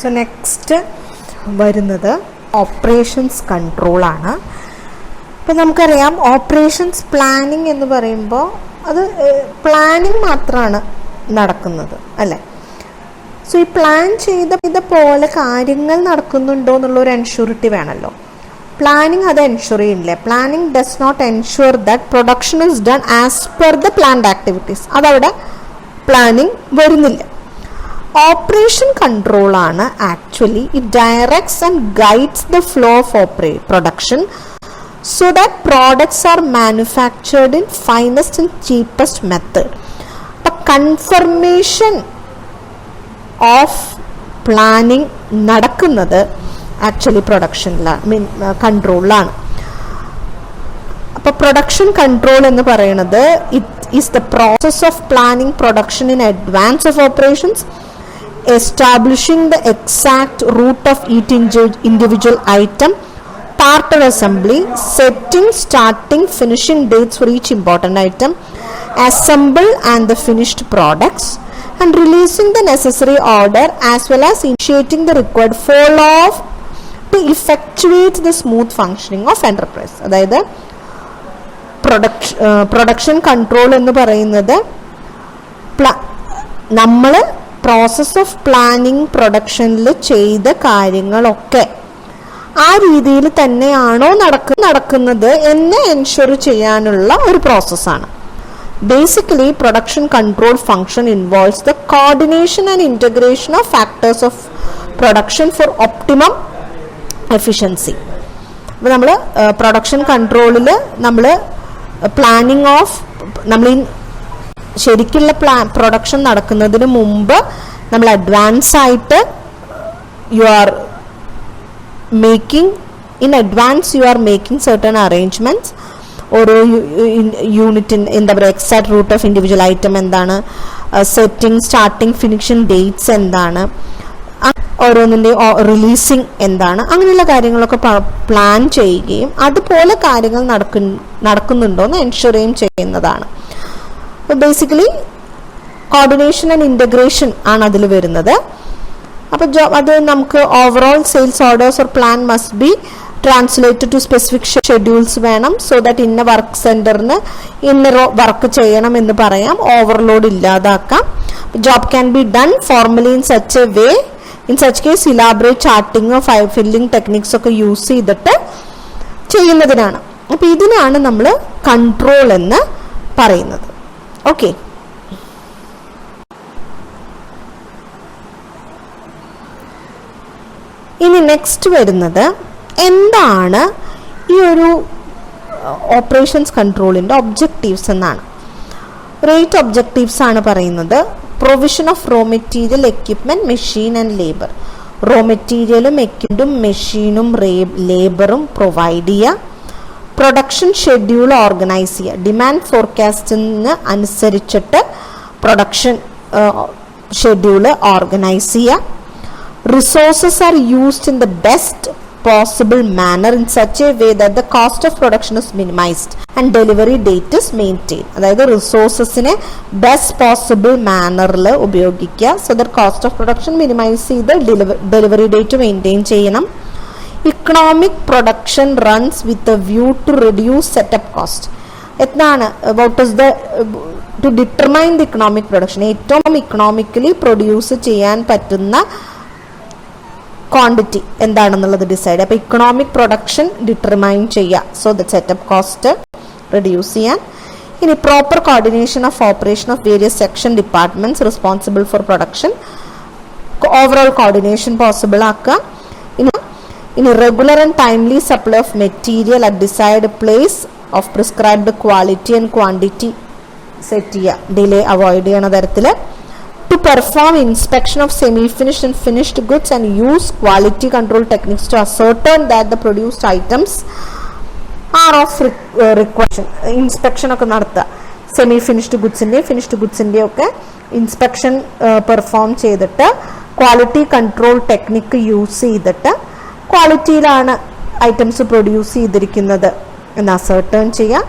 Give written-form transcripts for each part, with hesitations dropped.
So next വരുന്നത് operations കൺട്രോളാണ്. ഇപ്പം നമുക്കറിയാം ഓപ്പറേഷൻസ് പ്ലാനിങ് എന്ന് പറയുമ്പോൾ അത് പ്ലാനിങ് മാത്രമാണ് നടക്കുന്നത് അല്ലേ. സോ ഈ പ്ലാൻ ചെയ്ത പോലെ കാര്യങ്ങൾ നടക്കുന്നുണ്ടോ എന്നുള്ളൊരു എൻഷുറിറ്റി വേണമല്ലോ. പ്ലാനിങ് അത് എൻഷുർ ചെയ്യില്ലേ. Planning does not ensure that production is done as per the planned activities. അതവിടെ പ്ലാനിങ് വരുന്നില്ല. ഓപ്പറേഷൻ കൺട്രോളാണ് actually it directs and guides the flow of production so that products are manufactured in finest and cheapest method. But confirmation of planning നടക്കുന്നത് actually പ്രൊഡക്ഷനിലാണ്, കൺട്രോളിലാണ്. അപ്പോൾ production control എന്ന് പറയുന്നത് it is the process of planning production in advance of operations, establishing the exact route of each individual item, part of assembly, setting, starting, finishing dates for each important item, assemble and the finished products, and releasing the necessary order as well as initiating the required follow-up to effectuate the smooth functioning of enterprise. അതായത് production control എന്ന് പറയുന്നത് നമ്മൾ process of planning പ്രൊഡക്ഷനിൽ ചെയ്ത കാര്യങ്ങളൊക്കെ ആ രീതിയിൽ തന്നെയാണോ നടക്കുന്നത് എന്ന് എൻഷുർ ചെയ്യാനുള്ള ഒരു പ്രോസസ്സാണ്. Basically production control function involves the coordination and integration of factors of production four optimum efficiency. അപ്പോൾ നമ്മൾ പ്രൊഡക്ഷൻ കൺട്രോളിൽ നമ്മൾ പ്ലാനിങ് ഓഫ് നമ്മൾ ശരിക്കുള്ള പ്രൊഡക്ഷൻ നടക്കുന്നതിന് മുമ്പ് നമ്മൾ അഡ്വാൻസ് ആയിട്ട് you are in advance you are making certain arrangements. ഓരോ യൂണിറ്റിൻ എന്താ പറയുക, exact route of individual item എന്താണ്, സെറ്റിംഗ്, സ്റ്റാർട്ടിങ്, ഫിനിഷിംഗ് ഡേറ്റ്സ് എന്താണ്, ഓരോന്നിൻ്റെ റിലീസിങ് എന്താണ്, അങ്ങനെയുള്ള കാര്യങ്ങളൊക്കെ പ്ലാൻ ചെയ്യുകയും അതുപോലെ കാര്യങ്ങൾ നടക്കുന്നുണ്ടോ എന്ന് എൻഷുർ ചെയ്യുന്നതാണ്. ബേസിക്കലി കോർഡിനേഷൻ ആൻഡ് ഇൻ്റഗ്രേഷൻ ആണ് അതിൽ വരുന്നത്. അപ്പോൾ അത് നമുക്ക് overall sales orders or plan must be translated to specific schedules വേണം. സോ ദാറ്റ് ഇന്ന വർക്ക് സെന്ററിന് ഇന്ന വർക്ക് ചെയ്യണം എന്ന് പറയാം, ഓവർലോഡ് ഇല്ലാതാക്കാം. Job can be done formally in such a way. In such case elaborate ചാർട്ടിങ്ങോ ഫില്ലിംഗ് ടെക്നിക്സ് ഒക്കെ യൂസ് ചെയ്തിട്ട് ചെയ്യുന്നതിനാണ്. അപ്പോൾ ഇതിനാണ് നമ്മൾ കൺട്രോൾ എന്ന് പറയുന്നത്. ഓക്കെ, ഇനി നെക്സ്റ്റ് വരുന്നത് എന്താണ് ഈ ഒരു ഓപ്പറേഷൻസ് കൺട്രോളിൻ്റെ ഒബ്ജക്റ്റീവ്സ് എന്നാണ്. 8 ഒബ്ജക്റ്റീവ്സ് ആണ് പറയുന്നത്. Provision of raw material, equipment, machine and labour. Raw മെറ്റീരിയലും എക്യുപ്മെന്റും മെഷീനും ലേബറും പ്രൊവൈഡ് ചെയ്യുക. പ്രൊഡക്ഷൻ ഷെഡ്യൂൾ ഓർഗനൈസ് ചെയ്യുക. ഡിമാൻഡ് ഫോർകാസ്റ്റിന് അനുസരിച്ചിട്ട് പ്രൊഡക്ഷൻ ഷെഡ്യൂള് ഓർഗനൈസ് ചെയ്യുക. Resources are used in the best possible manner in such a way that the cost of production is minimized and delivery date is maintained. അതായത് റിസോഴ്സസിനെ best possible മാനറിൽ ഉപയോഗിക്കുക. So that cost of production minimise ചെയ്ത് delivery date maintain ചെയ്യണം. Economic production runs with a view to reduce setup cost. എന്താണ് what is the to determine the economic production. ഏറ്റവും economically produce ചെയ്യാൻ പറ്റുന്ന quantity എന്താണെന്നുള്ളത് decide. അപ്പോൾ economic production determine ചെയ്യുക. So the setup cost reduce ചെയ്യാൻ. ഇനി proper coordination of operation of various section departments responsible for production. Overall coordination possible ആക്കുക. ഇനി regular and timely supply of material at decide place of prescribed quality and quantity set ചെയ്യുക. Delay avoid ചെയ്യണ തരത്തിൽ. To perform inspection of semi-finished and finished goods and use quality control techniques to ascertain that the produced items are of requisition. Inspection ഒക്കെ നടത്തുക. Semi finished ഗുഡ്സിൻ്റെ ഒക്കെ inspection perform ചെയ്തിട്ട് quality control technique use ചെയ്തിട്ട് ക്വാളിറ്റിയിലാണ് items produce ചെയ്തിരിക്കുന്നത് എന്ന് അസർട്ടേൺ ചെയ്യുക.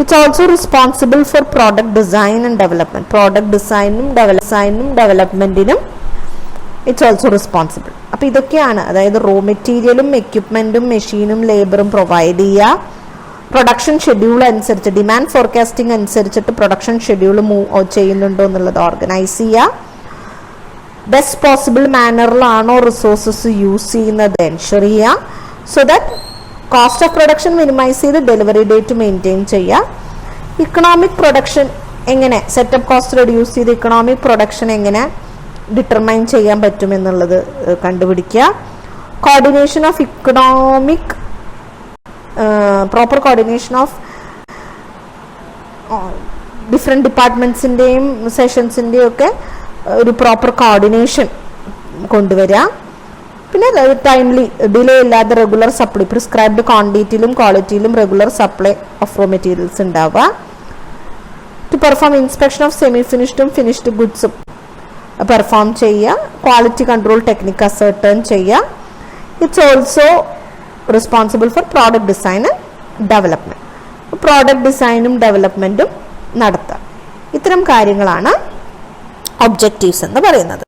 It's also responsible for product design and development. Product design development it's also responsible. അപ്പോൾ ഇതൊക്കെയാണ്, അതായത് റോ മെറ്റീരിയലും എക്യുപ്മെൻറ്റും മെഷീനും ലേബറും പ്രൊവൈഡ് ചെയ്യുക, പ്രൊഡക്ഷൻ ഷെഡ്യൂൾ അനുസരിച്ച് ഡിമാൻഡ് ഫോർകാസ്റ്റിംഗ് അനുസരിച്ചിട്ട് പ്രൊഡക്ഷൻ ഷെഡ്യൂൾ ചെയ്യുന്നുണ്ടോ എന്നുള്ളത് ഓർഗനൈസ് ചെയ്യുക, ബെസ്റ്റ് പോസിബിൾ മാനറിലാണോ റിസോഴ്സസ് യൂസ് ചെയ്യുന്നത് എൻഷുർ ചെയ്യുക, so that cost of production minimise ചെയ്ത് ഡെലിവറി ഡേറ്റ് മെയിൻറ്റെയിൻ ചെയ്യുക, ഇക്കണോമിക് പ്രൊഡക്ഷൻ എങ്ങനെ സെറ്റപ്പ് കോസ്റ്റ് റെഡ്യൂസ് ചെയ്ത് ഇക്കണോമിക് പ്രൊഡക്ഷൻ എങ്ങനെ ഡിറ്റർമൈൻ ചെയ്യാൻ പറ്റുമെന്നുള്ളത് കണ്ടുപിടിക്കുക, coordination of economic proper coordination of different ഡിപ്പാർട്ട്മെൻറ്റ്സിൻ്റെയും സെഷൻസിൻ്റെയും ഒക്കെ ഒരു പ്രോപ്പർ കോർഡിനേഷൻ കൊണ്ടുവരിക, പിന്നെ ടൈംലി ഡിലേ ഇല്ലാതെ റെഗുലർ സപ്ലൈ പ്രിസ്ക്രൈബ്ഡ് ക്വാണ്ടിറ്റിയിലും ക്വാളിറ്റിയിലും regular supply of raw materials ഉണ്ടാവുക, to perform inspection of semi ഫിനിഷ്ഡും ഫിനിഷ്ഡ് ഗുഡ്സും പെർഫോം ചെയ്യുക, ക്വാളിറ്റി കൺട്രോൾ ടെക്നിക് അസർട്ടേൺ ചെയ്യുക, it's also responsible for product design and development, product ഡിസൈനും ഡെവലപ്മെൻറ്റും നടത്തുക. ഇത്തരം കാര്യങ്ങളാണ് ഒബ്ജക്റ്റീവ്സ് എന്ന് പറയുന്നത്.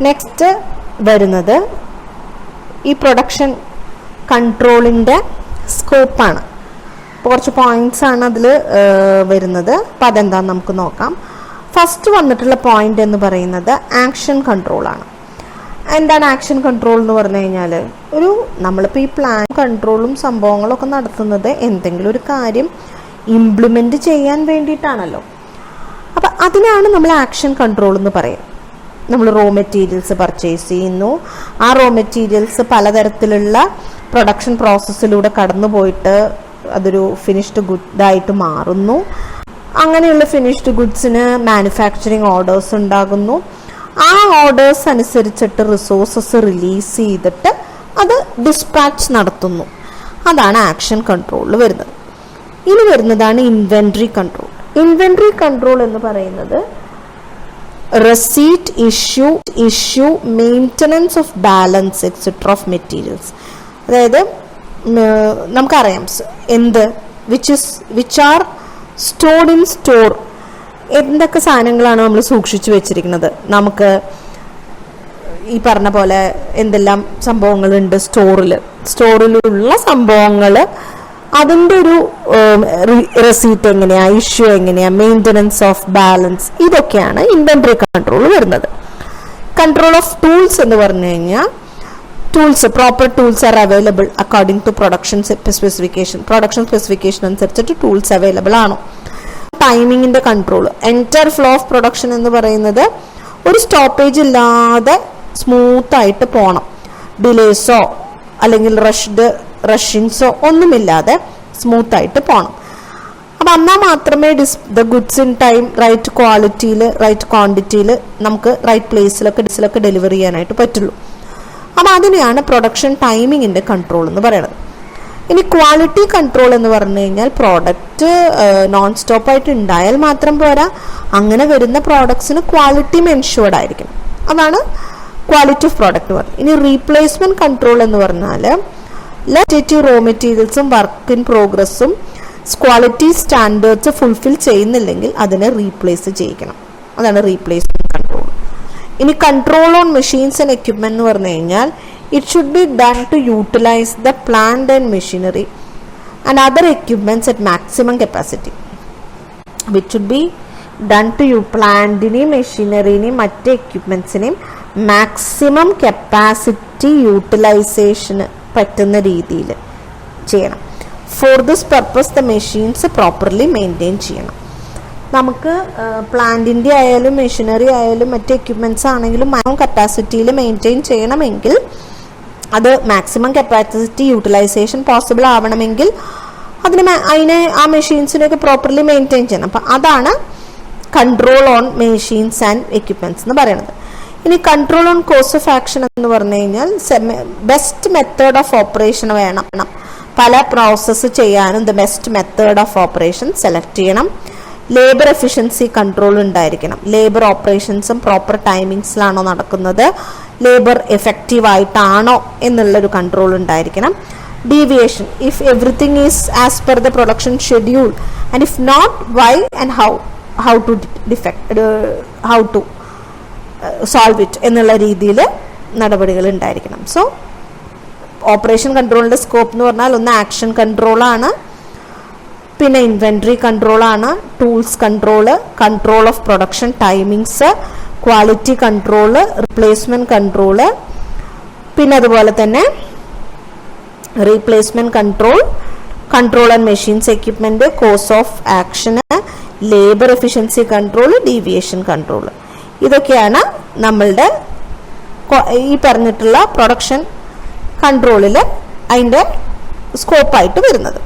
നെക്സ്റ്റ് വരുന്നത് ഈ പ്രൊഡക്ഷൻ കൺട്രോളിൻ്റെ സ്കോപ്പാണ്. അപ്പോൾ കുറച്ച് പോയിന്റ്സ് ആണ് അതിൽ വരുന്നത്. അപ്പോൾ അതെന്താണെന്ന് നമുക്ക് നോക്കാം. ഫസ്റ്റ് വന്നിട്ടുള്ള പോയിന്റ് എന്ന് പറയുന്നത് ആക്ഷൻ കൺട്രോളാണ്. എന്താണ് ആക്ഷൻ കൺട്രോൾ എന്ന് പറഞ്ഞു കഴിഞ്ഞാൽ, നമ്മളിപ്പോൾ ഈ പ്ലാൻ കൺട്രോളും സംഭവങ്ങളൊക്കെ നടത്തുന്നത് എന്തെങ്കിലും ഒരു കാര്യം ഇംപ്ലിമെൻറ്റ് ചെയ്യാൻ വേണ്ടിയിട്ടാണല്ലോ. അപ്പം അതിനാണ് നമ്മൾ ആക്ഷൻ കൺട്രോൾ എന്ന് പറയുക. നമ്മൾ റോ മെറ്റീരിയൽസ് പർച്ചേസ് ചെയ്യുന്നു, ആ റോ മെറ്റീരിയൽസ് പലതരത്തിലുള്ള പ്രൊഡക്ഷൻ പ്രോസസ്സിലൂടെ കടന്നു പോയിട്ട് അതൊരു ഫിനിഷ്ഡ് ഗുഡായിട്ട് മാറുന്നു. അങ്ങനെയുള്ള ഫിനിഷ്ഡ് ഗുഡ്സിന് മാനുഫാക്ചറിങ് ഓർഡേഴ്സ് ഉണ്ടാകുന്നു. ആ ഓർഡേഴ്സ് അനുസരിച്ചിട്ട് റിസോഴ്സസ് റിലീസ് ചെയ്തിട്ട് അത് ഡിസ്പാച്ച് നടത്തുന്നു. അതാണ് ആക്ഷൻ കൺട്രോളിൽ വരുന്നത്. ഇനി വരുന്നതാണ് ഇൻവെൻട്രി കൺട്രോൾ. ഇൻവെൻട്രി കൺട്രോൾ എന്ന് പറയുന്നത് receipt, issue, maintenance of balance etcetera of materials. അതായത് നമുക്കറിയാം which are stored in store. എന്തൊക്കെ സാധനങ്ങളാണ് നമ്മൾ സൂക്ഷിച്ചു വെച്ചിരിക്കുന്നത്, നമുക്ക് ഈ പറഞ്ഞ പോലെ എന്തെല്ലാം സംഭവങ്ങളുണ്ട് സ്റ്റോറിലുള്ള സംഭവങ്ങൾ, അതിൻ്റെ ഒരു റെസീറ്റ് എങ്ങനെയാ, ഇഷ്യൂ എങ്ങനെയാ, മെയിൻ്റനൻസ് ഓഫ് ബാലൻസ്, ഇതൊക്കെയാണ് ഇൻവെൻട്രി കൺട്രോൾ വരുന്നത്. കൺട്രോൾ ഓഫ് ടൂൾസ് എന്ന് പറഞ്ഞു കഴിഞ്ഞാൽ proper tools are available according to production specification അനുസരിച്ചിട്ട് ടൂൾസ് അവൈലബിൾ ആണോ. ടൈമിങ്ങിന്റെ control, entire flow of production എന്ന് പറയുന്നത് ഒരു സ്റ്റോപ്പേജ് ഇല്ലാതെ സ്മൂത്ത് ആയിട്ട് പോകണം. ഡിലേസോ അല്ലെങ്കിൽ റഷിങ്സോ ഒന്നുമില്ലാതെ സ്മൂത്ത് ആയിട്ട് പോകണം. അപ്പം എന്നാൽ മാത്രമേ the goods in time right ക്വാളിറ്റിയിൽ റൈറ്റ് ക്വാണ്ടിറ്റിയിൽ നമുക്ക് റൈറ്റ് പ്ലേസിലൊക്കെ ഡെലിവറി ചെയ്യാനായിട്ട് പറ്റുള്ളൂ. അപ്പം അതിനെയാണ് പ്രൊഡക്ഷൻ ടൈമിങ്ങിൻ്റെ കൺട്രോൾ എന്ന് പറയുന്നത്. ഇനി ക്വാളിറ്റി കൺട്രോൾ എന്ന് പറഞ്ഞു കഴിഞ്ഞാൽ പ്രോഡക്റ്റ് നോൺ സ്റ്റോപ്പായിട്ട് ഉണ്ടായാൽ മാത്രം പോരാ, അങ്ങനെ വരുന്ന പ്രോഡക്ട്സിന് ക്വാളിറ്റിയും എൻഷുർഡ് ആയിരിക്കണം. അതാണ് ക്വാളിറ്റി ഓഫ് പ്രോഡക്റ്റ് പറയുന്നത്. ഇനി റീപ്ലേസ്മെന്റ് കൺട്രോൾ എന്ന് പറഞ്ഞാൽ റോ മെറ്റീരിയൽസും വർക്ക് ഇൻ പ്രോഗ്രസ്സും ക്വാളിറ്റി സ്റ്റാൻഡേർഡ്സ് ഫുൾഫിൽ ചെയ്യുന്നില്ലെങ്കിൽ അതിനെ റീപ്ലേസ് ചെയ്യിക്കണം. അതാണ് റീപ്ലേസ്മെന്റ് കൺട്രോൾ. ഇനി control on machines and equipment എന്ന് പറഞ്ഞു കഴിഞ്ഞാൽ it should be done to utilize the plant and machinery and other equipments at maximum capacity. It should be done to പ്ലാന്റിനെയും മെഷീനറിനെയും മറ്റ് എക്യുപ്മെൻറ്റ്സിനെയും maximum capacity യൂട്ടിലൈസേഷന് പറ്റുന്ന രീതിയിൽ ചെയ്യണം. For this purpose the machines properly maintain ചെയ്യണം. നമുക്ക് പ്ലാന്റിൻ്റെ ആയാലും മെഷീനറി ആയാലും മറ്റ് എക്യുപ്മെൻറ്റ്സ് ആണെങ്കിലും കപ്പാസിറ്റിയിൽ മെയിൻറ്റെയിൻ ചെയ്യണമെങ്കിൽ, അത് മാക്സിമം കപ്പാസിറ്റി യൂട്ടിലൈസേഷൻ പോസിബിൾ ആവണമെങ്കിൽ അതിനെ ആ മെഷീൻസിനെയൊക്കെ പ്രോപ്പർലി മെയിൻറ്റെയിൻ ചെയ്യണം. അപ്പം അതാണ് control on machines and equipments എന്ന് പറയുന്നത്. ഇനി control on course of action എന്ന് പറഞ്ഞു കഴിഞ്ഞാൽ ബെസ്റ്റ് മെത്തേഡ് ഓഫ് ഓപ്പറേഷൻ വേണം. പല പ്രോസസ്സ് ചെയ്യാനും the best method of operation select ചെയ്യണം. ലേബർ എഫിഷ്യൻസി കൺട്രോൾ ഉണ്ടായിരിക്കണം. ലേബർ ഓപ്പറേഷൻസും പ്രോപ്പർ ടൈമിങ്സിലാണോ നടക്കുന്നത്, ലേബർ എഫക്റ്റീവ് ആയിട്ടാണോ എന്നുള്ളൊരു കൺട്രോൾ ഉണ്ടായിരിക്കണം. Deviation, if everything is as per the production schedule and if not why and how to solve it എന്നുള്ള രീതിയിൽ നടപടികൾ ഉണ്ടായിരിക്കണം. സോ ഓപ്പറേഷൻ കൺട്രോളിൻ്റെ സ്കോപ്പ് എന്ന് പറഞ്ഞാൽ ഒന്ന് ആക്ഷൻ കൺട്രോളാണ്, പിന്നെ ഇൻവെൻട്രി കൺട്രോളാണ്, tools control, control of production timings, quality control, replacement control, പിന്നെ അതുപോലെ തന്നെ replacement control, control and machines equipment, course of action, labour efficiency control, deviation control. ഇതൊക്കെയാണ് നമ്മളുടെ ഈ പറഞ്ഞിട്ടുള്ള പ്രൊഡക്ഷൻ കൺട്രോളിൽ അതിൻ്റെ സ്കോപ്പായിട്ട് വരുന്നത്.